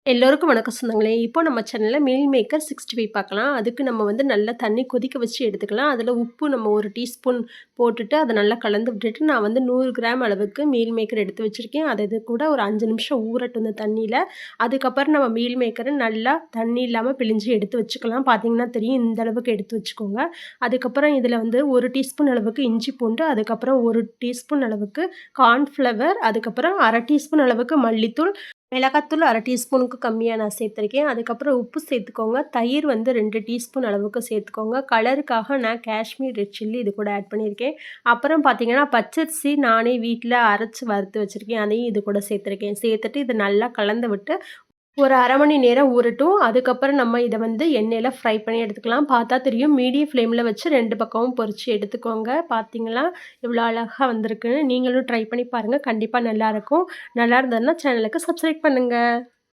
எல்லோருக்கும் வணக்கம் சொந்தங்களே! இப்போ நம்ம சேனல்ல மீல் மேக்கர் 65 பார்க்கலாம். அதுக்கு நம்ம வந்து நல்லா தண்ணி கொதிக்க வச்சு எடுத்துக்கலாம். அதில உப்பு நம்ம 1 டீஸ்பூன் போட்டுட்டு, அத நல்லா கலந்து விட்டுட்டு, நான் வந்து 100 கிராம் அளவுக்கு மீல் மேக்கர் எடுத்து வச்சிருக்கேன். அது இது கூட ஒரு 5 நிமிஷம் ஊறட்டும் இந்த தண்ணீல. அதுக்கப்புறம் நம்ம மீல் மேக்கர நல்லா தண்ணி இல்லாம பிழிஞ்சு எடுத்து வச்சுக்கலாம். பார்த்தீங்கன்னா தெரியும், இந்த அளவுக்கு எடுத்து வச்சுக்கோங்க. அதுக்கப்புறம் இதில வந்து 1 டீஸ்பூன் அளவுக்கு இஞ்சி பூண்டு, அதுக்கப்புறம் 1 டீஸ்பூன் அளவுக்கு கார்ன்ஃப்ளவர், அதுக்கப்புறம் 1/2 டீஸ்பூன் அளவுக்கு மல்லித்தூள், மிளகாத்தூள் 1/2 டீஸ்பூனுக்கு கம்மியா நான் சேர்த்துருக்கேன். அதுக்கப்புறம் உப்பு சேர்த்துக்கோங்க. தயிர் வந்து 2 டீஸ்பூன் அளவுக்கு சேர்த்துக்கோங்க. கலருக்காக நான் காஷ்மீர் ரெட் சில்லி இது கூட ஆட் பண்ணியிருக்கேன். அப்புறம் பார்த்தீங்கன்னா, பச்சரிசி நானே வீட்ல அரைச்சு வறுத்து வச்சிருக்கேன். அதையும் இது கூட சேர்த்துருக்கேன். சேர்த்துட்டு இத நல்லா கலந்து விட்டு ஒரு 1/2 மணி நேரம் ஊறட்டும். அதுக்கப்புறம் நம்ம இத வந்து எண்ணெயில ஃப்ரை பண்ணி எடுத்துக்கலாம். பார்த்தா தெரியும் மீடியம் ஃப்ளேம்ல வச்சு 2 பக்கமும் பொரிச்சு எடுத்துக்கோங்க. பார்த்தீங்களா, எவ்வளோ அழகா வந்திருக்குன்னு. நீங்களும் ட்ரை பண்ணி பாருங்க. கண்டிப்பா நல்லாருக்கும். நல்லா இருந்ததுன்னா சேனலுக்கு சப்ஸ்கிரைப் பண்ணுங்க.